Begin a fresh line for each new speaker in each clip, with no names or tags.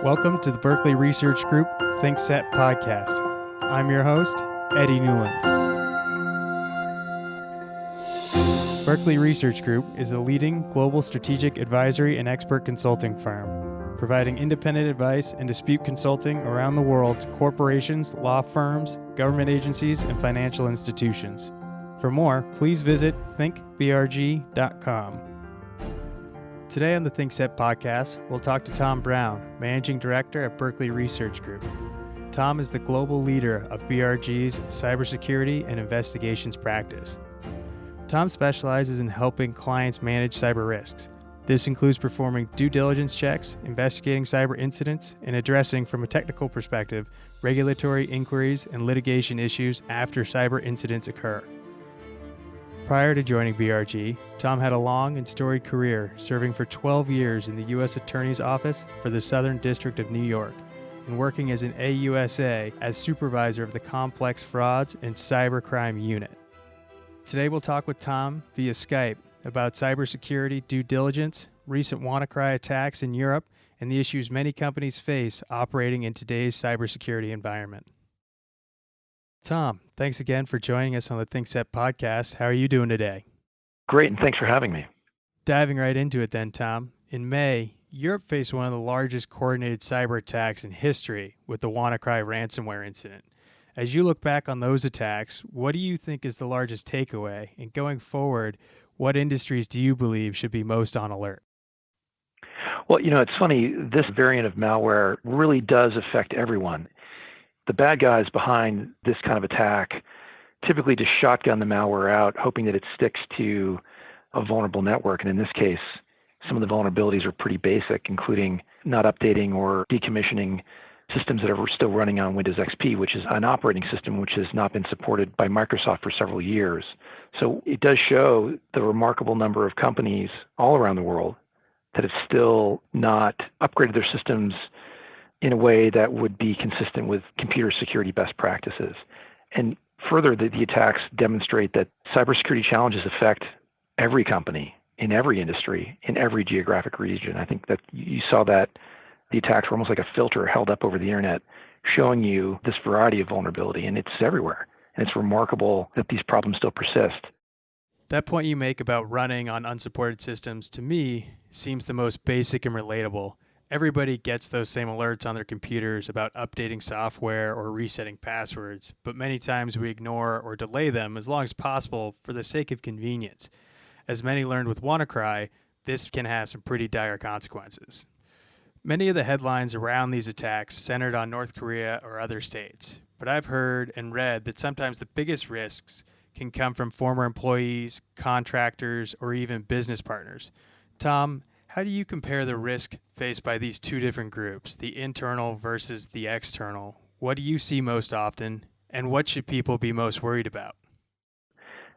Welcome to the Berkeley Research Group ThinkSet podcast. I'm your host, Eddie Newland. Berkeley Research Group is a leading global strategic advisory and expert consulting firm, providing independent advice and dispute consulting around the world to corporations, law firms, government agencies, and financial institutions. For more, please visit thinkbrg.com. Today on the ThinkSet podcast, we'll talk to Tom Brown, Managing Director at Berkeley Research Group. Tom is the global leader of BRG's cybersecurity and investigations practice. Tom specializes in helping clients manage cyber risks. This includes performing due diligence checks, investigating cyber incidents, and addressing, from a technical perspective, regulatory inquiries and litigation issues after cyber incidents occur. Prior to joining BRG, Tom had a long and storied career serving for 12 years in the U.S. Attorney's Office for the Southern District of New York and working as an AUSA as supervisor of the Complex Frauds and Cybercrime Unit. Today we'll talk with Tom via Skype about cybersecurity due diligence, recent WannaCry attacks in Europe, and the issues many companies face operating in today's cybersecurity environment. Tom, thanks again for joining us on the ThinkSet podcast. How are you doing today?
Great, and thanks for having me.
Diving right into it then, Tom. In May, Europe faced one of the largest coordinated cyber attacks in history with the WannaCry ransomware incident. As you look back on those attacks, what do you think is the largest takeaway? And going forward, what industries do you believe should be most on alert?
Well, it's funny, this variant of malware really does affect everyone. The bad guys behind this kind of attack typically just shotgun the malware out, hoping that it sticks to a vulnerable network. And in this case, some of the vulnerabilities are pretty basic, including not updating or decommissioning systems that are still running on Windows XP, which is an operating system which has not been supported by Microsoft for several years. So it does show the remarkable number of companies all around the world that have still not upgraded their systems in a way that would be consistent with computer security best practices. And further, the attacks demonstrate that cybersecurity challenges affect every company, in every industry, in every geographic region. I think that you saw that the attacks were almost like a filter held up over the internet, showing you this variety of vulnerability, and it's everywhere. And it's remarkable that these problems still persist.
That point you make about running on unsupported systems, to me, seems the most basic and relatable. Everybody gets those same alerts on their computers about updating software or resetting passwords, but many times we ignore or delay them as long as possible for the sake of convenience. As many learned with WannaCry, this can have some pretty dire consequences. Many of the headlines around these attacks centered on North Korea or other states, but I've heard and read that sometimes the biggest risks can come from former employees, contractors, or even business partners. Tom, how do you compare the risk faced by these two different groups, the internal versus the external? What do you see most often, and what should people be most worried about?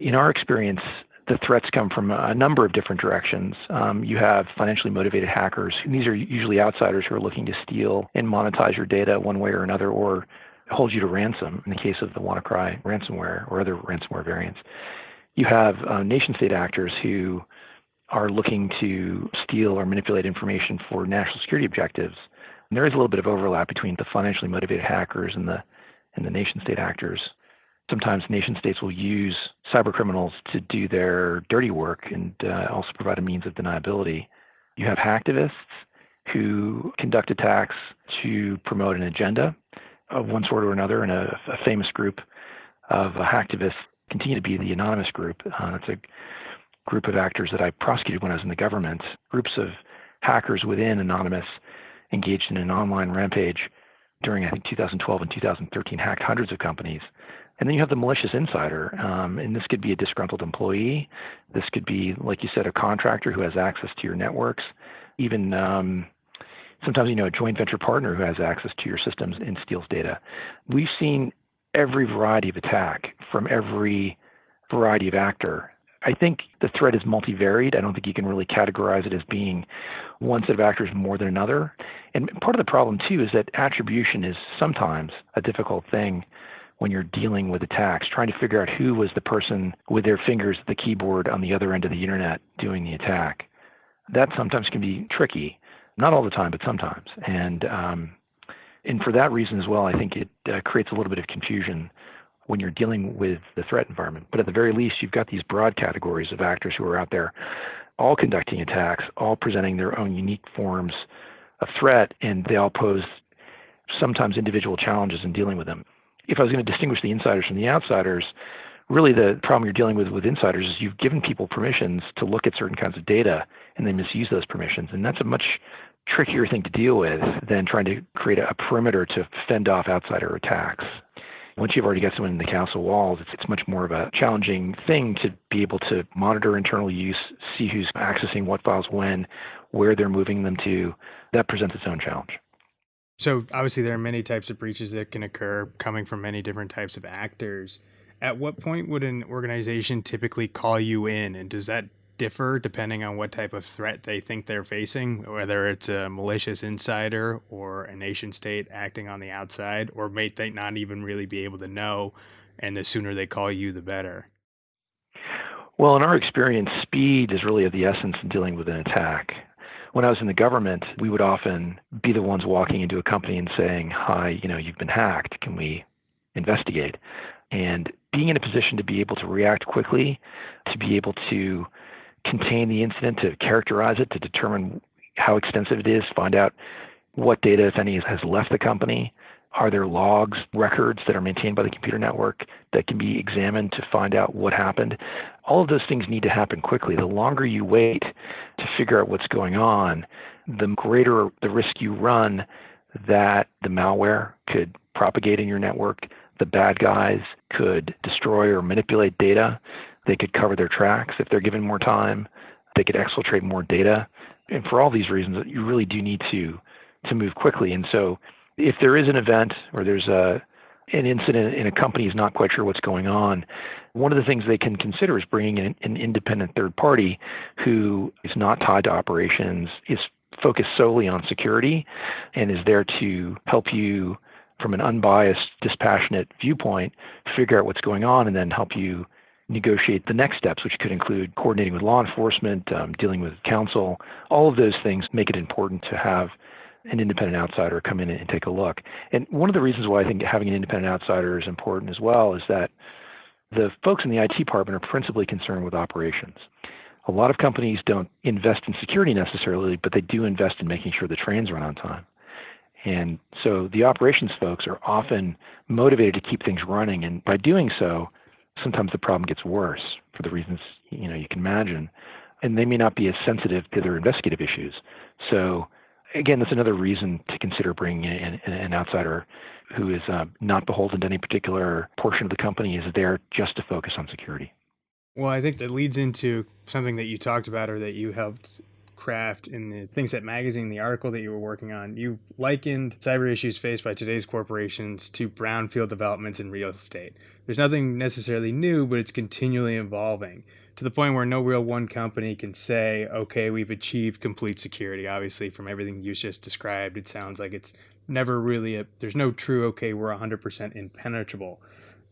In our experience, the threats come from a number of different directions. You have financially motivated hackers. And these are usually outsiders who are looking to steal and monetize your data one way or another, or hold you to ransom in the case of the WannaCry ransomware or other ransomware variants. You have nation-state actors who are looking to steal or manipulate information for national security objectives. And there is a little bit of overlap between the financially motivated hackers and the nation-state actors. Sometimes nation-states will use cyber criminals to do their dirty work and also provide a means of deniability. You have hacktivists who conduct attacks to promote an agenda of one sort or another, and a famous group of hacktivists continue to be the anonymous group. It's a group of actors that I prosecuted when I was in the government. Groups of hackers within Anonymous engaged in an online rampage during, I think, 2012 and 2013, hacked hundreds of companies. And then you have the malicious insider, and this could be a disgruntled employee. This could be, like you said, a contractor who has access to your networks. Even sometimes, a joint venture partner who has access to your systems and steals data. We've seen every variety of attack from every variety of actor. I think the threat is multivariate. I don't think you can really categorize it as being one set of actors more than another. And part of the problem, too, is that attribution is sometimes a difficult thing when you're dealing with attacks, trying to figure out who was the person with their fingers at the keyboard on the other end of the internet doing the attack. That sometimes can be tricky. Not all the time, but sometimes. And for that reason as well, I think it creates a little bit of confusion when you're dealing with the threat environment. But at the very least, you've got these broad categories of actors who are out there all conducting attacks, all presenting their own unique forms of threat, and they all pose sometimes individual challenges in dealing with them. If I was going to distinguish the insiders from the outsiders, really the problem you're dealing with insiders is you've given people permissions to look at certain kinds of data and they misuse those permissions. And that's a much trickier thing to deal with than trying to create a perimeter to fend off outsider attacks. Once you've already got someone in the castle walls, it's much more of a challenging thing to be able to monitor internal use, see who's accessing what files when, where they're moving them to. That presents its own challenge.
So obviously there are many types of breaches that can occur coming from many different types of actors. At what point would an organization typically call you in, and does that differ depending on what type of threat they think they're facing, whether it's a malicious insider or a nation state acting on the outside, or may they not even really be able to know, and the sooner they call you, the better?
Well, in our experience, speed is really of the essence in dealing with an attack. When I was in the government, we would often be the ones walking into a company and saying, hi, you've been hacked. Can we investigate? And being in a position to be able to react quickly, to be able to contain the incident, to characterize it, to determine how extensive it is, find out what data, if any, has left the company. Are there logs, records that are maintained by the computer network that can be examined to find out what happened? All of those things need to happen quickly. The longer you wait to figure out what's going on, the greater the risk you run that the malware could propagate in your network, the bad guys could destroy or manipulate data, they could cover their tracks if they're given more time, they could exfiltrate more data. And for all these reasons, you really do need to move quickly. And so if there is an event or there's an incident and a company is not quite sure what's going on, one of the things they can consider is bringing in an independent third party who is not tied to operations, is focused solely on security, and is there to help you from an unbiased, dispassionate viewpoint, figure out what's going on, and then help you negotiate the next steps, which could include coordinating with law enforcement, dealing with counsel. All of those things make it important to have an independent outsider come in and take a look. And one of the reasons why I think having an independent outsider is important as well is that the folks in the IT department are principally concerned with operations. A lot of companies don't invest in security necessarily, but they do invest in making sure the trains run on time. And so the operations folks are often motivated to keep things running. And by doing so, sometimes the problem gets worse for the reasons you can imagine. And they may not be as sensitive to their investigative issues. So again, that's another reason to consider bringing in an outsider who is not beholden to any particular portion of the company, is there just to focus on security.
Well, I think that leads into something that you talked about or that you helped craft in the Things That magazine, the article that you were working on. You likened cyber issues faced by today's corporations to brownfield developments in real estate. There's nothing necessarily new, but it's continually evolving to the point where no real one company can say, okay, we've achieved complete security. Obviously, from everything you just described, it sounds like it's never really there's no true, okay, we're 100% impenetrable.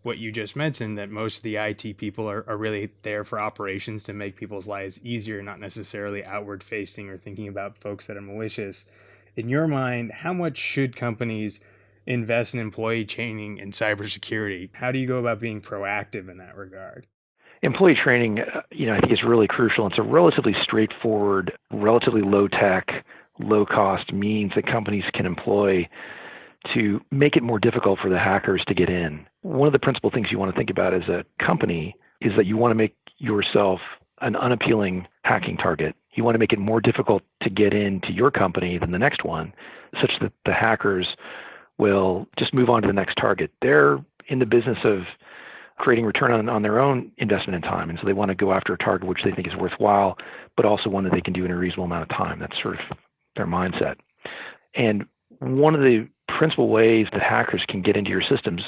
What you just mentioned, that most of the IT people are really there for operations to make people's lives easier, not necessarily outward facing or thinking about folks that are malicious. In your mind, how much should companies invest in employee training in cybersecurity? How do you go about being proactive in that regard?
Employee training, I think is really crucial. It's a relatively straightforward, relatively low-tech, low-cost means that companies can employ to make it more difficult for the hackers to get in. One of the principal things you want to think about as a company is that you want to make yourself an unappealing hacking target. You want to make it more difficult to get into your company than the next one, such that the hackers will just move on to the next target. They're in the business of creating return on their own investment in time, and so they want to go after a target which they think is worthwhile, but also one that they can do in a reasonable amount of time. That's sort of their mindset. And one of the principal ways that hackers can get into your systems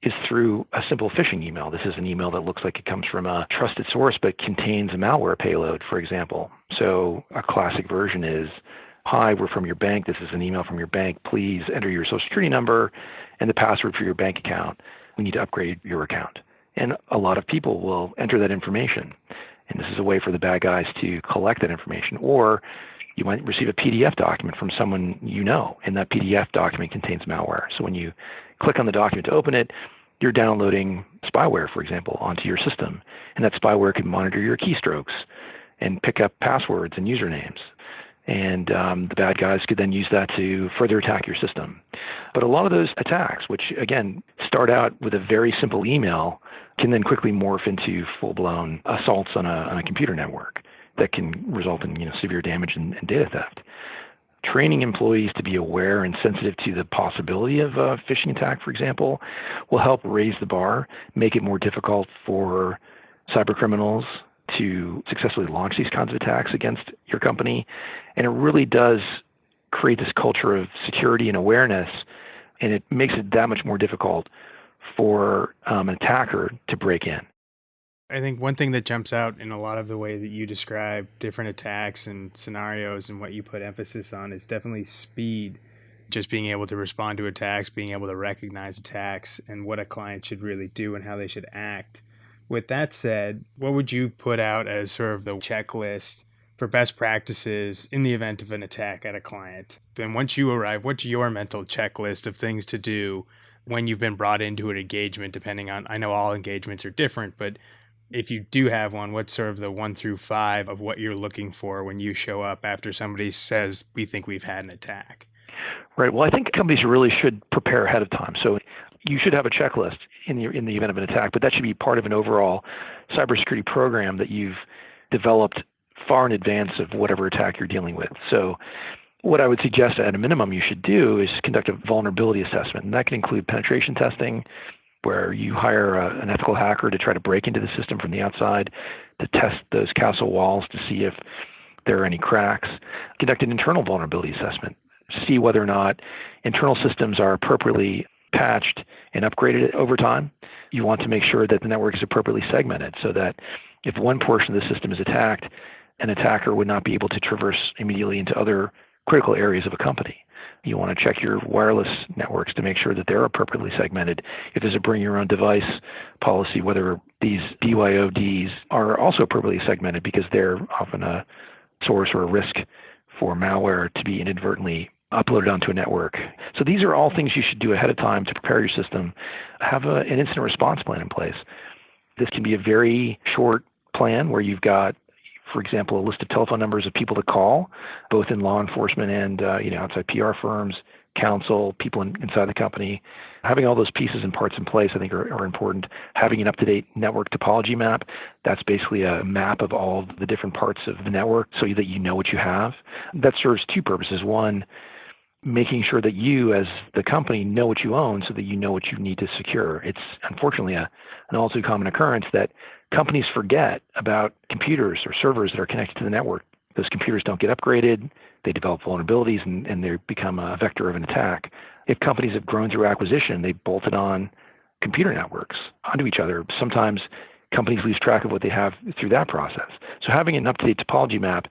is through a simple phishing email. This is an email that looks like it comes from a trusted source, but contains a malware payload, for example. So a classic version is, hi, we're from your bank. This is an email from your bank. Please enter your social security number and the password for your bank account. We need to upgrade your account. And a lot of people will enter that information. And this is a way for the bad guys to collect that information. Or You might receive a PDF document from someone you know, and that PDF document contains malware. So when you click on the document to open it, you're downloading spyware, for example, onto your system. And that spyware can monitor your keystrokes and pick up passwords and usernames. And the bad guys could then use that to further attack your system. But a lot of those attacks, which again start out with a very simple email, can then quickly morph into full-blown assaults on a computer network that can result in severe damage and data theft. Training employees to be aware and sensitive to the possibility of a phishing attack, for example, will help raise the bar, make it more difficult for cybercriminals to successfully launch these kinds of attacks against your company. And it really does create this culture of security and awareness, and it makes it that much more difficult for an attacker to break in.
I think one thing that jumps out in a lot of the way that you describe different attacks and scenarios and what you put emphasis on is definitely speed. Just being able to respond to attacks, being able to recognize attacks, and what a client should really do and how they should act. With that said, what would you put out as sort of the checklist for best practices in the event of an attack at a client? Then once you arrive, what's your mental checklist of things to do when you've been brought into an engagement, depending on, I know all engagements are different, but if you do have one, what's sort of the 1 through 5 of what you're looking for when you show up after somebody says, we think we've had an attack?
Right. Well, I think companies really should prepare ahead of time. So you should have a checklist in the event of an attack, but that should be part of an overall cybersecurity program that you've developed far in advance of whatever attack you're dealing with. So what I would suggest at a minimum you should do is conduct a vulnerability assessment. And that can include penetration testing, where you hire an ethical hacker to try to break into the system from the outside, to test those castle walls to see if there are any cracks. Conduct an internal vulnerability assessment. See whether or not internal systems are appropriately patched and upgraded over time. You want to make sure that the network is appropriately segmented so that if one portion of the system is attacked, an attacker would not be able to traverse immediately into other critical areas of a company. You want to check your wireless networks to make sure that they're appropriately segmented. If there's a bring your own device policy, whether these BYODs are also appropriately segmented, because they're often a source or a risk for malware to be inadvertently uploaded onto a network. So these are all things you should do ahead of time to prepare your system. Have an incident response plan in place. This can be a very short plan where you've got, for example, a list of telephone numbers of people to call, both in law enforcement and outside PR firms, counsel, people inside the company. Having all those pieces and parts in place, I think, are important. Having an up-to-date network topology map, that's basically a map of all the different parts of the network so that you know what you have. That serves two purposes. One, making sure that you as the company know what you own so that you know what you need to secure. It's unfortunately an all too common occurrence that companies forget about computers or servers that are connected to the network. Those computers don't get upgraded, they develop vulnerabilities, and they become a vector of an attack. If companies have grown through acquisition, they bolted on computer networks onto each other. Sometimes companies lose track of what they have through that process. So having an up-to-date topology map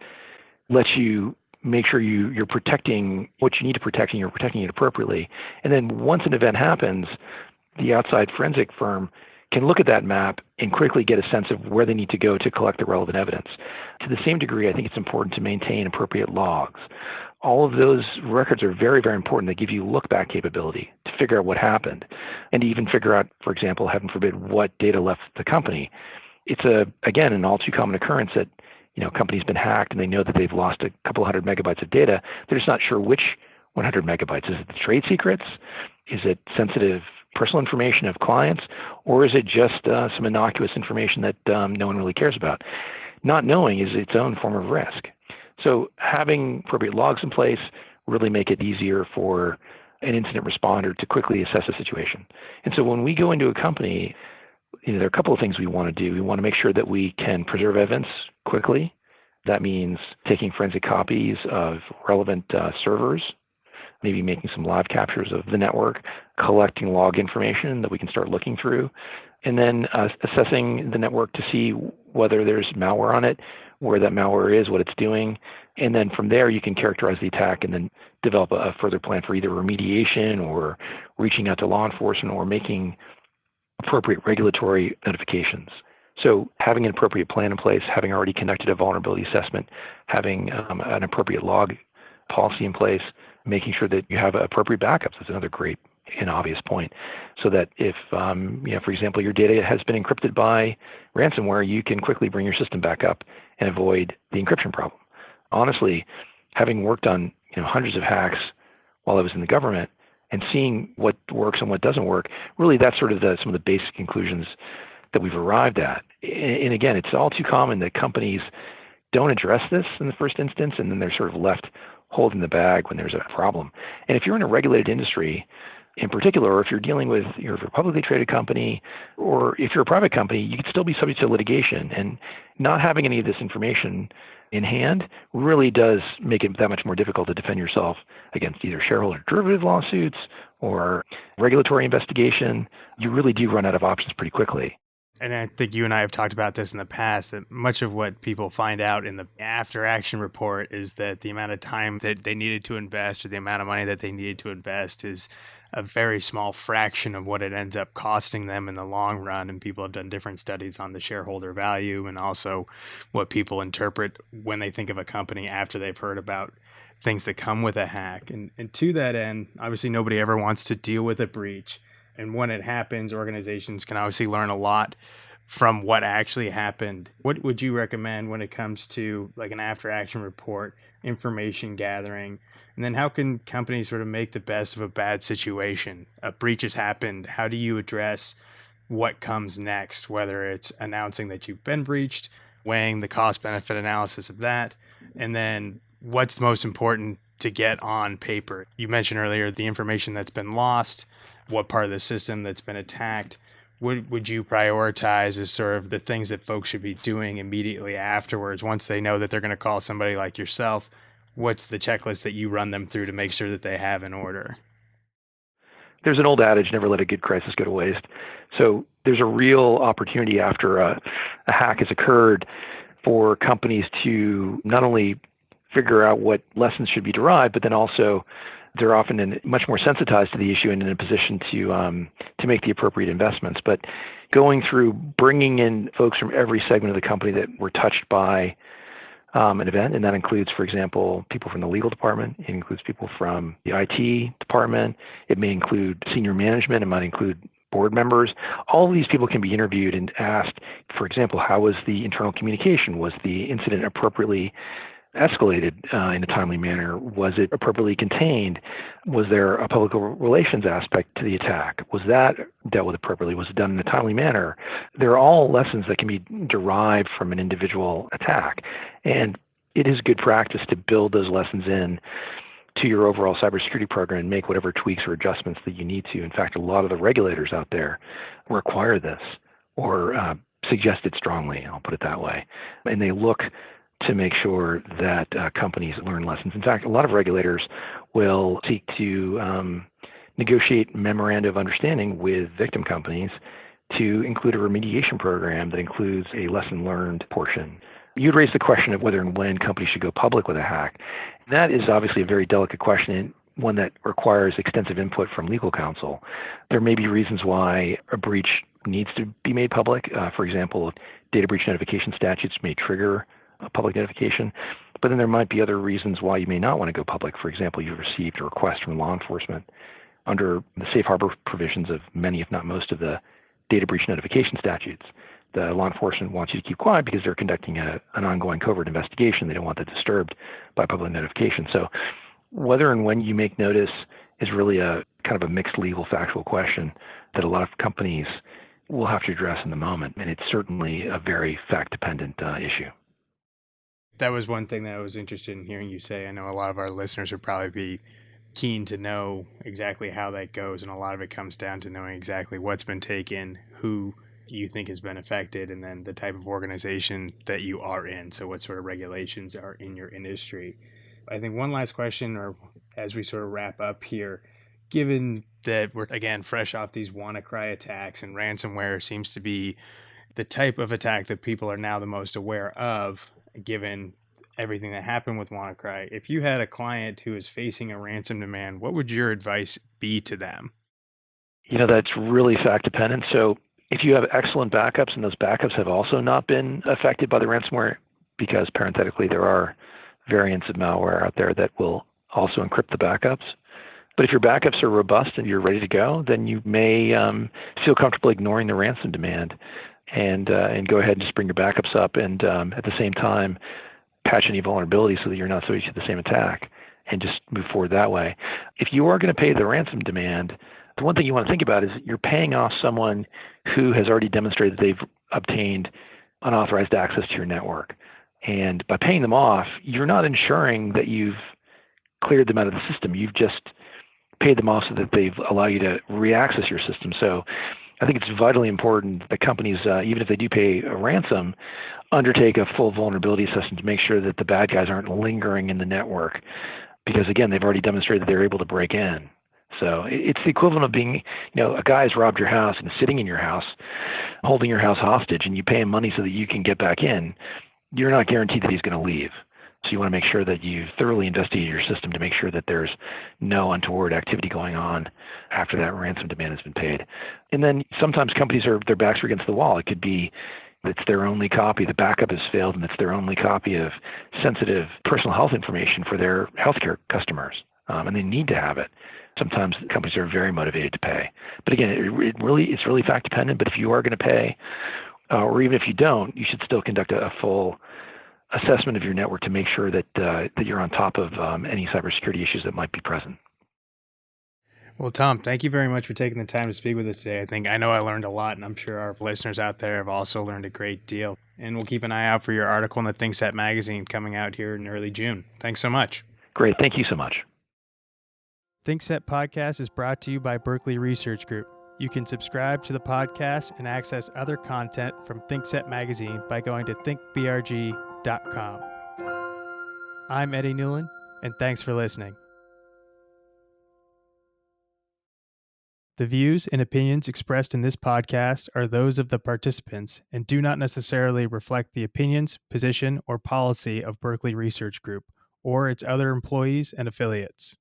lets you make sure you're protecting what you need to protect and you're protecting it appropriately. And then once an event happens, the outside forensic firm can look at that map and quickly get a sense of where they need to go to collect the relevant evidence. To the same degree, I think it's important to maintain appropriate logs. All of those records are very, very important. They give you look-back capability to figure out what happened and to even figure out, for example, heaven forbid, what data left the company. It's, again, an all too common occurrence that company's been hacked and they know that they've lost a couple hundred megabytes of data. They're just not sure which 100 megabytes. Is it the trade secrets? Is it sensitive personal information of clients? Or is it just some innocuous information that no one really cares about? Not knowing is its own form of risk. So having appropriate logs in place really make it easier for an incident responder to quickly assess a situation. And so when we go into a company, there are a couple of things we want to do. We want to make sure that we can preserve evidence quickly. That means taking forensic copies of relevant servers, maybe making some live captures of the network, collecting log information that we can start looking through, and then assessing the network to see whether there's malware on it, where that malware is, what it's doing. And then from there, you can characterize the attack and then develop a further plan for either remediation or reaching out to law enforcement or making appropriate regulatory notifications. So having an appropriate plan in place, having already conducted a vulnerability assessment, having an appropriate log policy in place, making sure that you have appropriate backups is another great and obvious point. So that if, for example, your data has been encrypted by ransomware, you can quickly bring your system back up and avoid the encryption problem. Honestly, having worked on hundreds of hacks while I was in the government and seeing what works and what doesn't work, really that's sort of some of the basic conclusions that we've arrived at. And again, it's all too common that companies don't address this in the first instance, and then they're sort of left holding the bag when there's a problem. And if you're in a regulated industry, in particular, or if you're dealing with a publicly traded company, or if you're a private company, you could still be subject to litigation. And not having any of this information in hand really does make it that much more difficult to defend yourself against either shareholder derivative lawsuits or regulatory investigation. You really do run out of options pretty quickly.
And I think you and I have talked about this in the past, that much of what people find out in the after action report is that the amount of time that they needed to invest or the amount of money that they needed to invest is a very small fraction of what it ends up costing them in the long run. And people have done different studies on the shareholder value and also what people interpret when they think of a company after they've heard about things that come with a hack. And to that end, obviously nobody ever wants to deal with a breach. And when it happens, organizations can obviously learn a lot from what actually happened. What would you recommend when it comes to like an after action report, information gathering? And then how can companies sort of make the best of a bad situation? A breach has happened. How do you address what comes next, whether it's announcing that you've been breached, weighing the cost benefit analysis of that, and then what's most important to get on paper? You mentioned earlier the information that's been lost, what part of the system that's been attacked. Would you prioritize as sort of the things that folks should be doing immediately afterwards once they know that they're going to call somebody like yourself? What's the checklist that you run them through to make sure that they have in order?
There's an old adage, never let a good crisis go to waste. So there's a real opportunity after a hack has occurred for companies to not only figure out what lessons should be derived, but then also they're often much more sensitized to the issue and in a position to make the appropriate investments. But going through bringing in folks from every segment of the company that were touched by an event, and that includes, for example, people from the legal department. It includes people from the IT department. It may include senior management. It might include board members. All of these people can be interviewed and asked, for example, how was the internal communication? Was the incident appropriately escalated in a timely manner? Was it appropriately contained? Was there a public relations aspect to the attack? Was that dealt with appropriately? Was it done in a timely manner? They're all lessons that can be derived from an individual attack. And it is good practice to build those lessons in to your overall cybersecurity program and make whatever tweaks or adjustments that you need to. In fact, a lot of the regulators out there require this or suggest it strongly, I'll put it that way. And they look to make sure that companies learn lessons. In fact, a lot of regulators will seek to negotiate memoranda of understanding with victim companies to include a remediation program that includes a lesson learned portion. You'd raise the question of whether and when companies should go public with a hack. That is obviously a very delicate question, and one that requires extensive input from legal counsel. There may be reasons why a breach needs to be made public. For example, data breach notification statutes may trigger a public notification, but then there might be other reasons why you may not want to go public. For example, you've received a request from law enforcement under the safe harbor provisions of many, if not most, of the data breach notification statutes. The law enforcement wants you to keep quiet because they're conducting an ongoing covert investigation. They don't want that disturbed by public notification. So whether and when you make notice is really a kind of a mixed legal factual question that a lot of companies will have to address in the moment. And it's certainly a very fact-dependent issue.
That was one thing that I was interested in hearing you say. I know a lot of our listeners would probably be keen to know exactly how that goes, and a lot of it comes down to knowing exactly what's been taken, who you think has been affected, and then the type of organization that you are in. So what sort of regulations are in your industry? I think one last question, or as we sort of wrap up here, given that we're, again, fresh off these WannaCry attacks and ransomware seems to be the type of attack that people are now the most aware of, given everything that happened with WannaCry. If you had a client who is facing a ransom demand, what would your advice be to them?
That's really fact dependent. So If you have excellent backups and those backups have also not been affected by the ransomware, because parenthetically there are variants of malware out there that will also encrypt the backups. But if your backups are robust and you're ready to go, then you may feel comfortable ignoring the ransom demand and go ahead and just bring your backups up and at the same time patch any vulnerabilities so that you're not subject to the same attack and just move forward that way. If you are going to pay the ransom demand, the one thing you want to think about is you're paying off someone who has already demonstrated that they've obtained unauthorized access to your network. And by paying them off, you're not ensuring that you've cleared them out of the system. You've just paid them off so that they've allowed you to re-access your system. So I think it's vitally important that companies, even if they do pay a ransom, undertake a full vulnerability assessment to make sure that the bad guys aren't lingering in the network. Because again, they've already demonstrated that they're able to break in. So it's the equivalent of being, a guy's robbed your house and is sitting in your house, holding your house hostage, and you pay him money so that you can get back in. You're not guaranteed that he's going to leave. So you want to make sure that you thoroughly investigate your system to make sure that there's no untoward activity going on after that ransom demand has been paid. And then sometimes companies their backs are against the wall. It could be it's their only copy, the backup has failed, and it's their only copy of sensitive personal health information for their healthcare customers, and they need to have it. Sometimes companies are very motivated to pay. But again, it's really fact dependent. But if you are going to pay, or even if you don't, you should still conduct a full assessment of your network to make sure that that you're on top of any cybersecurity issues that might be present.
Well, Tom, thank you very much for taking the time to speak with us today. I know I learned a lot, and I'm sure our listeners out there have also learned a great deal. And we'll keep an eye out for your article in the ThinkSet magazine coming out here in early June. Thanks so much.
Great. Thank you so much.
ThinkSet Podcast is brought to you by Berkeley Research Group. You can subscribe to the podcast and access other content from ThinkSet magazine by going to thinkbrg.com. I'm Eddie Newland, and thanks for listening. The views and opinions expressed in this podcast are those of the participants and do not necessarily reflect the opinions, position, or policy of Berkeley Research Group or its other employees and affiliates.